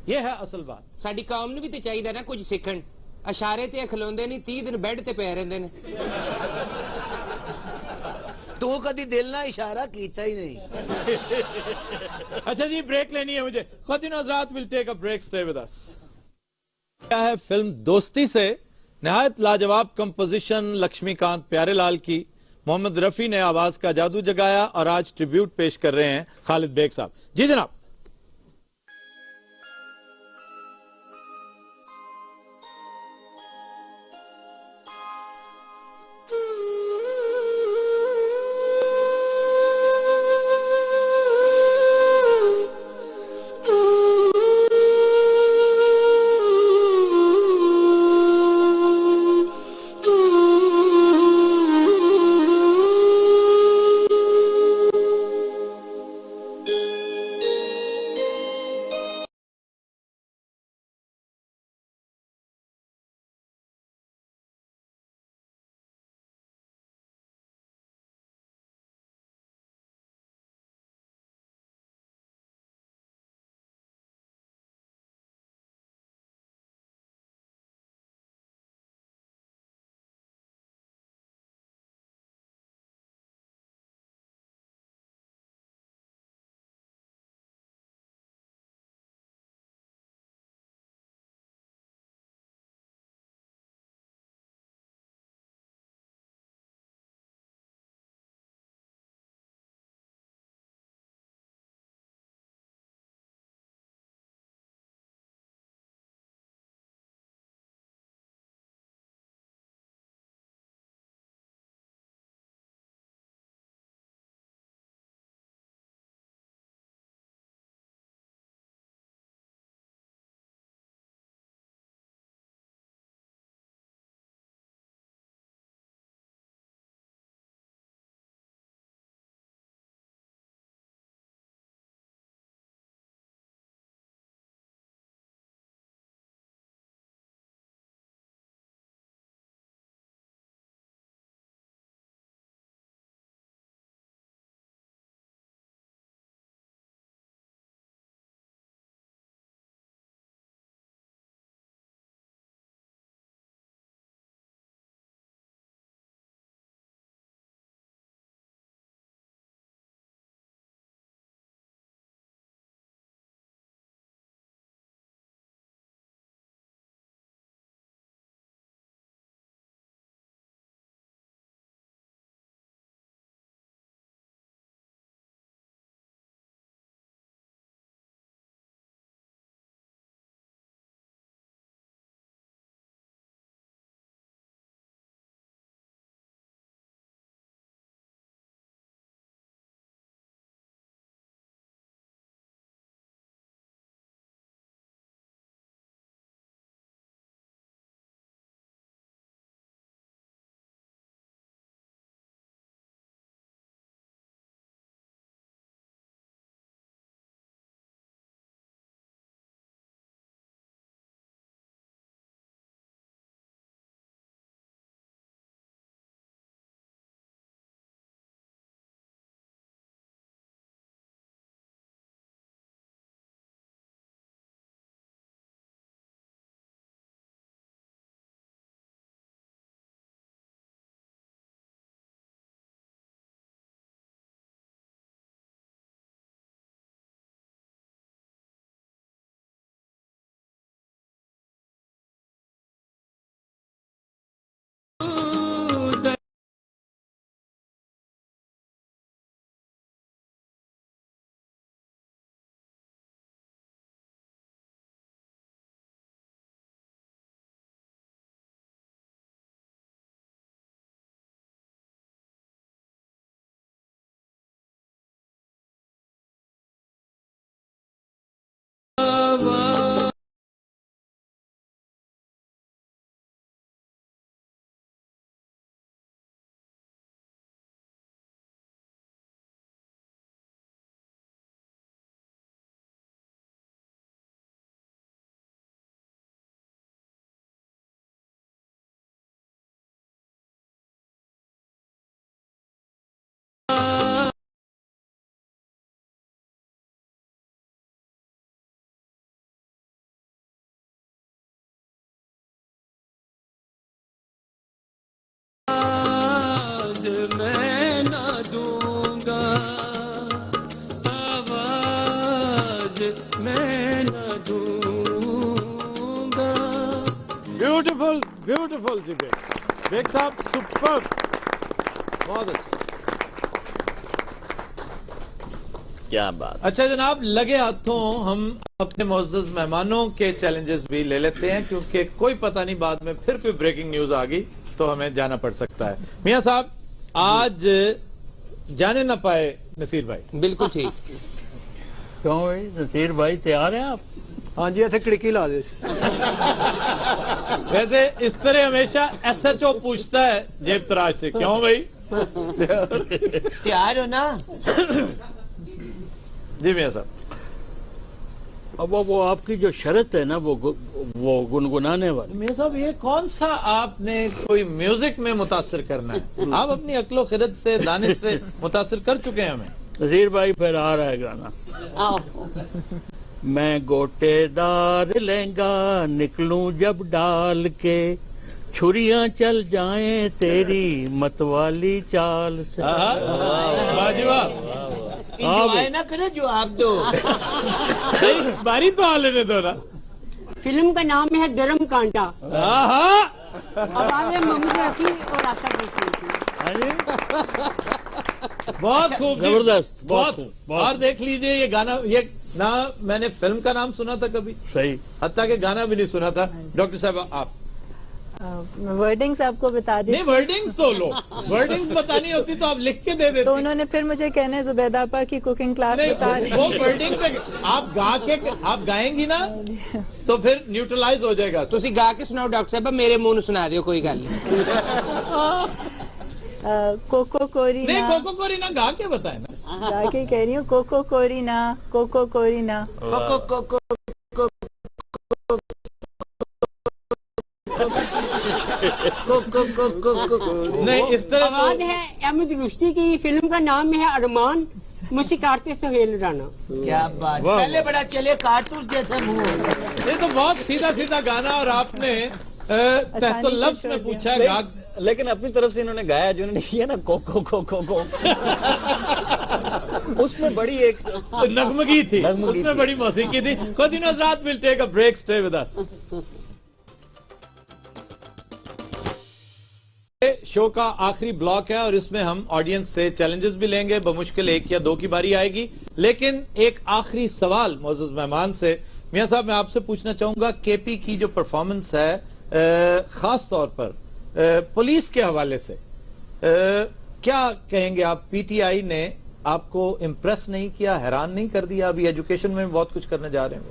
S1: ये है असल बात।
S6: ਸਾਡੀ ਕੌਮ ਨੂੰ ਵੀ ਤੇ ਚਾਹੀਦਾ ਨਾ ਕੁਝ ਸਿੱਖਣ। ਇਸ਼ਾਰੇ ਤੇ ਖਲੋਂਦੇ ਨਹੀਂ, 30 ਦਿਨ ਬੈੱਡ ਤੇ ਪਏ ਰਹਿੰਦੇ ਨੇ।
S9: ਤੂੰ ਕਦੀ ਦਿਲ ਨਾਲ ਇਸ਼ਾਰਾ ਕੀਤਾ ਹੀ ਨਹੀਂ।
S1: अच्छा जी, ब्रेक लेनी है मुझे। ख़वातीन हज़रात, will take a break, stay with us. क्या है फिल्म दोस्ती से निहायत लाजवाब कंपोजिशन लक्ष्मीकांत प्यारेलाल की, मोहम्मद रफी ने आवाज का जादू जगाया, और आज ट्रिब्यूट पेश कर रहे हैं खालिद बेग साहब। जी जनाब। ब्यूटीफुल जी बेग साहब, सुपर, बहुत अच्छा।
S2: क्या बात।
S1: अच्छा जनाब, लगे हाथों हम अपने मुअज़्ज़ज़ मेहमानों के चैलेंजेस भी ले लेते हैं, क्योंकि कोई पता नहीं बाद में फिर कोई ब्रेकिंग न्यूज आ गई तो हमें जाना पड़ सकता है। मियां साहब, आज जाने ना पाए नसीर भाई।
S6: बिल्कुल ठीक।
S5: क्यों भाई, नसीर भाई तैयार हैं आप?
S9: हाँ जी, ऐसे खिड़की ला दे।
S1: वैसे इस तरह हमेशा SHO पूछता है जेब तराज से, क्यों भाई?
S3: तैयार हो ना?
S1: जी मियां साहब।
S5: अब वो आपकी जो शर्त है ना, वो गुनगुनाने वाली।
S1: मियां साहब, ये कौन सा आपने कोई म्यूजिक में मुतासिर करना है? आप अपनी अक्लो खिरत से, दानिश से मुतासिर कर चुके हैं हमें।
S5: नसीर भाई फिर आ रहा है गाना। मैं गोटेदार लहंगा निकलूं जब डाल के, छुरियां चल जाएं तेरी मतवाली चाल से।
S1: वाह,
S3: इंजॉय ना करे, जवाब दो।
S1: बारी तो आ लेने दो ना।
S4: फिल्म का नाम है गरम कांटा। आवाज़ मोहम्मद रफी और आशा भोसले की।
S1: बहुत खूब,
S5: जबरदस्त,
S1: बहुत खूब। और देख लीजिए ये गाना, ये ना मैंने फिल्म का नाम सुना था कभी,
S5: सही,
S1: हत्ता के गाना भी नहीं सुना था। डॉक्टर साहब आप
S7: वर्डिंग्स आपको बता दी।
S1: नहीं, वर्डिंग्स तो लो, वर्डिंग्स बतानी होती तो आप लिख के दे देते।
S7: तो उन्होंने फिर मुझे कहने जुबैदा आपा की कुकिंग क्लास बता दी।
S1: वो वर्डिंग पे आप गा के आप गाएंगी ना तो फिर न्यूट्रलाइज हो जाएगा।
S6: तुसी गा के सुनाओ डॉक्टर साहब, मेरे मुंह ਨੂੰ सुना दियो, कोई गल नहीं।
S7: कोको कोरी
S1: नहीं,
S7: ना,
S1: कोको कोरी ना गा के बताए ना।
S7: गा के कह रही हूँ, कोको कोरी ना, कोको कोरी ना।
S1: नहीं, इस तरह
S4: आवाज है अहमद रुश्दी की। फिल्म का नाम है अरमान, मुस्कुराते सुहेल राना।
S3: क्या बात, पहले बड़ा चले कारतूस जैसे मुंह।
S1: ये तो बहुत सीधा सीधा गाना, और आपने तहत लफ्ज में पूछा गा,
S2: लेकिन अपनी तरफ से इन्होंने गाया, जो इन्होंने किया ना कोको कोको को, उसमें बड़ी एक
S1: नगमगी थी, उसमें बड़ी मौसीकी थी। खुद इन हज़रात will take a break, stay with us. Show का आखिरी ब्लॉक है और इसमें हम ऑडियंस से चैलेंजेस भी लेंगे। बमुश्किल 1 या 2 की बारी आएगी, लेकिन एक आखिरी सवाल मुअज़्ज़ज़ मेहमान से। मियां साहब, मैं आपसे पूछना चाहूंगा, केपी की जो परफॉर्मेंस है खास तौर पर पुलिस के हवाले से, क्या कहेंगे आप? पीटीआई ने आपको इम्प्रेस नहीं किया, हैरान नहीं कर दिया? अभी एजुकेशन में बहुत कुछ करने जा रहे हैं।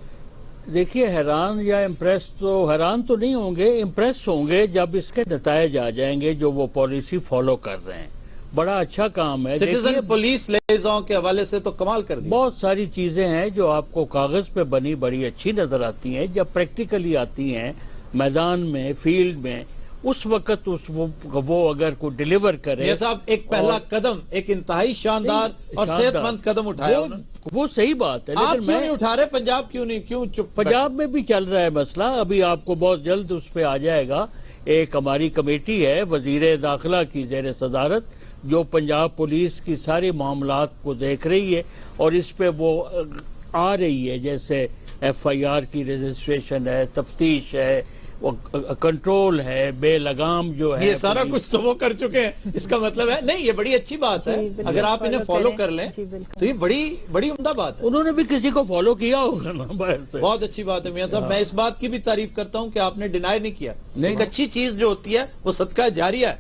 S5: देखिए, हैरान या इम्प्रेस, तो हैरान तो नहीं होंगे, इम्प्रेस होंगे जब इसके नतायज आ जाएंगे जो वो पॉलिसी फॉलो कर रहे हैं। बड़ा अच्छा काम है।
S1: सिटीजन पुलिस लेजाओं के हवाले से तो कमाल कर दिया।
S5: बहुत सारी चीजें हैं जो आपको कागज पे बनी बड़ी अच्छी नजर आती हैं, जब प्रैक्टिकली आती हैं मैदान में, फील्ड में, उस वक्त वो अगर को डिलीवर करे।
S1: ये साहब, एक पहला कदम, एक इंतहाई शानदार और सेहतमंद कदम उठाया
S5: वो सही बात है, लेकिन
S1: मैं नहीं उठा रहे। पंजाब क्यों नहीं, क्यों चुप?
S5: पंजाब में भी चल रहा है मसला, अभी आपको बहुत जल्द उस पे आ जाएगा। एक हमारी कमेटी है वजीर दाखिला की ज़ेर सदारत, जो पंजाब पुलिस की सारे मामलात को देख रही है और इस पे वो आ रही है, जैसे FIR की रजिस्ट्रेशन है, तफ्तीश है, वो कंट्रोल है, बेलगाम जो है,
S1: ये सारा कुछ तो वो कर चुके हैं। इसका मतलब है, नहीं, ये बड़ी अच्छी बात है। अगर आप इन्हें फॉलो कर लें तो ये बड़ी बड़ी उम्दा बात है।
S5: उन्होंने भी किसी को फॉलो किया होगा ना बाहर से।
S1: बहुत अच्छी बात है मियां साहब। मैं इस बात की भी तारीफ करता हूं कि आपने डिनाई नहीं किया। एक अच्छी चीज जो होती है वो सदका जारिया है,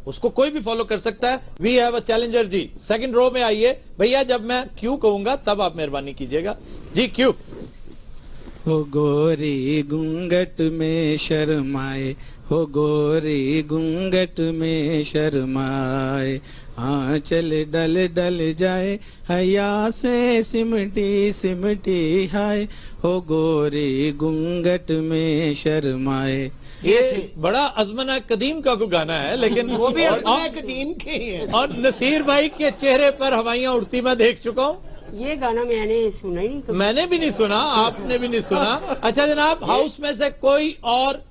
S1: उसको कोई भी फॉलो कर सकता है। वी हैव अ चैलेंजर जी, सेकंड रो में आइए भैया। जब मैं क्यों कहूंगा तब आप मेहरबानी कीजिएगा जी। क्यों?
S10: हो गोरी घूंघट में शर्माए, हो गोरी घूंघट में शर्माए, आंचल डल डल जाए हया से सिमटी सिमटी हाय, हो गोरी घूंघट में शर्माए।
S1: ये बड़ा अजमना कदीम का को गाना है, लेकिन वो भी
S3: अजमना कदीम के ही है।
S1: और नसीर भाई के चेहरे पर हवाइयां उड़ती मैं देख चुका हूँ।
S4: ये गाना मैंने सुना ही नहीं।
S1: मैंने भी नहीं सुना, आपने भी नहीं सुना। अच्छा जनाब, हाउस में से कोई और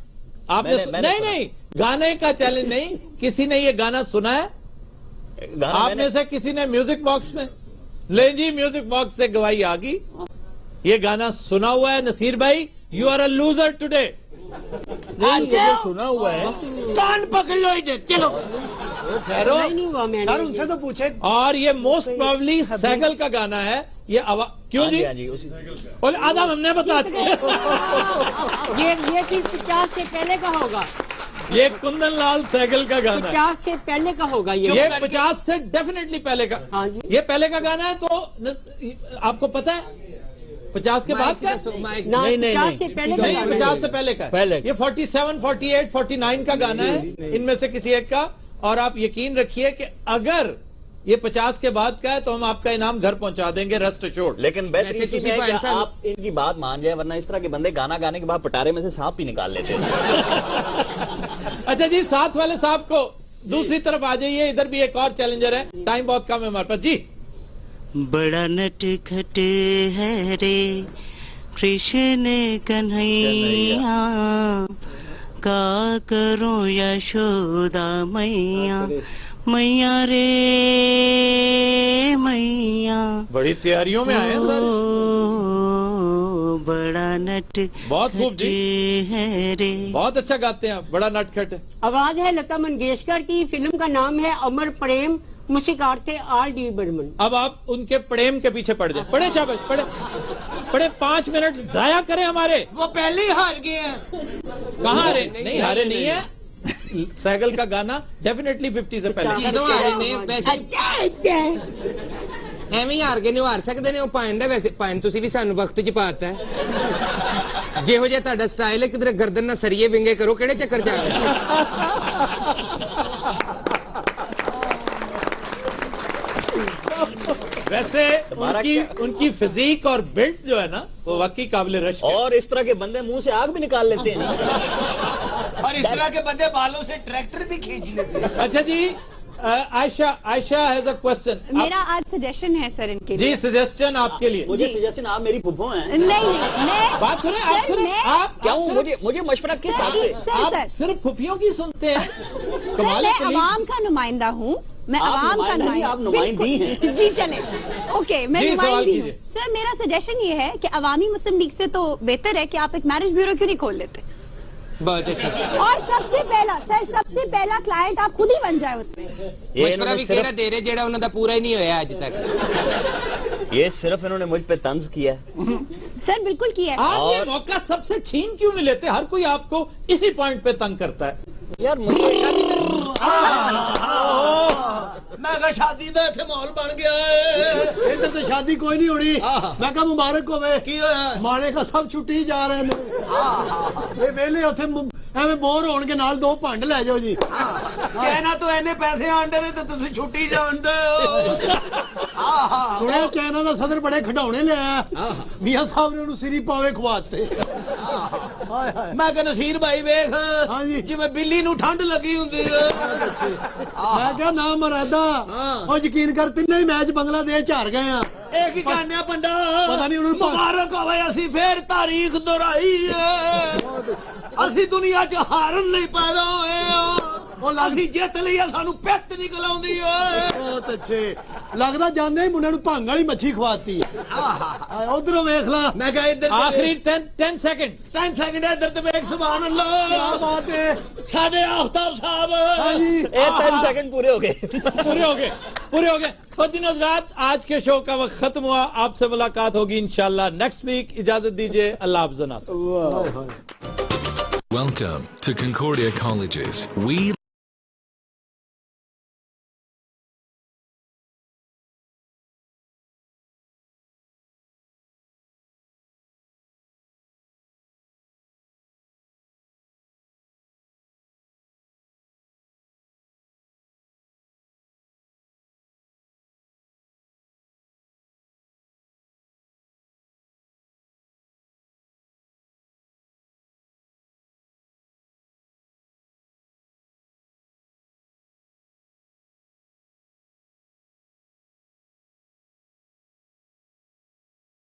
S1: आपने नहीं, गाने का चैलेंज नहीं, किसी ने ये गाना सुना है? आप में से किसी ने म्यूजिक बॉक्स में? ले जी, म्यूजिक बॉक्स से गवाही आ गई। ये गाना सुना हुआ है नसीर भाई। You are a loser today.
S5: نہیں یہ جو سنا ہوا ہے
S3: کان پکڑ لو ادھر چلو
S1: ٹھہرو
S4: نہیں ہوا میں
S9: سر ان سے تو پوچھے
S1: اور یہ موسٹ پروبلی سیگل کا گانا ہے یہ کیوں جی اور آدم ہم نے بتا دیا
S4: یہ چیز 50 سے پہلے کا ہوگا
S1: یہ کندن لال سیگل کا گانا ہے
S4: 50 سے پہلے کا ہوگا
S1: یہ 50 سے ڈیفینیٹلی پہلے کا
S4: ہاں جی
S1: یہ پہلے کا گانا ہے تو آپ کو پتا ہے 50 کے بعد کا
S4: نہیں 50 سے پہلے کا
S1: نہیں
S4: گانا
S1: 50 سے پہلے کا
S5: پہلے
S1: یہ 47 48 49 کا گانا ہے ان میں سے کسی ایک کا اور آپ یقین رکھیے کہ اگر یہ 50 کے بعد کا ہے تو ہم آپ کا انعام گھر پہنچا دیں گے ریسٹ ایشورڈ
S2: لیکن بہتر یہ ہے کہ آپ ان کی بات مان جائیں ورنہ اس طرح کے بندے گانا گانے کے بعد پٹارے میں سے سانپ ہی نکال لیتے ہیں
S1: اچھا جی ساتھ والے صاحب کو دوسری طرف آ جائیے ادھر بھی ایک اور چیلنجر ہے ٹائم بہت کم ہے ہمارے پاس جی
S10: بڑا نٹ کھٹ ہے رے کرشن کنہیا کا کروں یشودا میاں میاں رے میاں
S1: بڑی تیاریوں میں آئے ہیں سر
S10: بڑا نٹ
S1: بہت خوب جی
S10: ہے رے
S1: بہت اچھا گاتے ہیں بڑا نٹ کھٹ ہے
S4: آواز ہے لتا منگیشکر کی فلم کا نام ہے امر پریم موسیقار تھے آر ڈی برمن
S1: اب آپ ان کے پریم کے پیچھے پڑ جائیں پڑے شاباش پڑے 5 منٹ ضائع کریں ہمارے
S3: وہ پہلے ہی ہار گئے ہیں
S1: کہاں ہارے نہیں ہارے نہیں ہے سیگل کا گانا ڈیفینیٹلی 50 سے پہلے
S6: جدوں آئے نے ویسے ایویں ہی ہار گئے نے ہار سکتے نے وہ پائن دا ویسے پائن تسی بھی سانو وقت چ پاتا ہے جہو جہا تہاڈا سٹائل ہے کدھر گردن نہ سریے ونگے کرو کہڑے چکر جا
S1: ویسے ان کی فزیک اور بلڈ جو ہے نا وہ واقعی قابل رشک ہے
S2: اور اس طرح کے بندے منہ سے آگ بھی نکال لیتے ہیں
S3: اور اس طرح کے بندے بالوں سے ٹریکٹر بھی کھینچ لیتے ہیں
S1: اچھا جی عائشہ ہیز اے کوسچن
S7: میرا آج سجیشن ہے سر ان کے
S1: جی سجیسشن آپ کے لیے
S2: مجھے سجیشن آپ میری پھپھو ہیں
S7: نہیں
S1: بات سنیں آپ سنیں آپ
S2: کیوں مجھے مشورہ کس حساب سے
S1: آپ صرف پھپھیوں کی سنتے ہیں کمال
S7: میں عوام کا نمائندہ ہوں میں عوام کا
S2: آپ نمائندی ہیں
S7: جی چلے اوکے میں
S1: جی سوال
S7: نمائندی ہوں
S1: کیجیے
S7: سر میرا سجیشن یہ ہے کہ عوامی مسلم لیگ سے تو بہتر ہے کہ آپ ایک میرج بیورو کیوں نہیں کھول لیتے
S6: بہت اچھا
S7: اور سب سے پہلا کلائنٹ آپ خود ہی بن جائے اس میں
S6: مشورہ بھی کہڑا دے رہے جیڑا انہوں دا پورا ہی نہیں ہویا آج تک
S2: یہ صرف انہوں نے مجھ پہ طنز کیا
S7: سر بالکل کیا ہے
S1: آپ یہ موقع سب سے چھین کیوں نہیں لیتے ہر کوئی آپ کو اسی پوائنٹ پہ تنگ کرتا ہے
S2: یار مجھے
S3: میں کہا شادی دا ایتھے ماحول بن گیا ہے ادھر تو شادی کوئی نہیں ہونی میں کہا مبارک ہوے کی ہویا مانے کا سب چھٹی جا رہے ہیں یہ ویلے اوتھے ایویں بور ہون کے نال 2 پانڈ لے جاؤ جی کہنا تو اینے پیسے آنڈے نے تے تسی چھٹی جان دے ہو سنیا چائنا دا صدر بڑے کھڈاونے لے آیا میاں صاحب نے انہوں سری پاوے کھواتے میں کہ نصیر بھائی ویکھ ہاں جی جویں بلی نو ٹھنڈ لگی ہوندی ہے میں کہا نا مرادا او یقین کر تینے ہی میچ بنگلہ دیش ہار گئے ہیں ایک ہی کہنے پنڈا پتہ نہیں انہوں مبارک ہوئے اسی پھر تاریخ دہرائی ہے اسی دنیا چ ہارن نہیں پیدا ہوئے وہ لگی جیت لئی سانو پت نکل آندی ہے بہت اچھے لگدا جاندے ہی منڈے نو بھنگ والی مچھی کھواتی ہے ادھروں ویکھ لا میں کہا ادھر
S1: آخری 10 سیکنڈ
S3: ادھر تے ویکھ سبحان اللہ کیا بات ہے ساڈے آفتاب صاحب ہاں جی
S2: 10 سیکنڈ پورے ہو گئے
S1: پورے ہو گئے خود حضرات آج کے شو کا وقت ختم ہوا آپ سے ملاقات ہوگی انشاءاللہ نیکسٹ ویک اجازت دیجیے اللہ حافظ
S11: Welcome to Concordia Colleges. We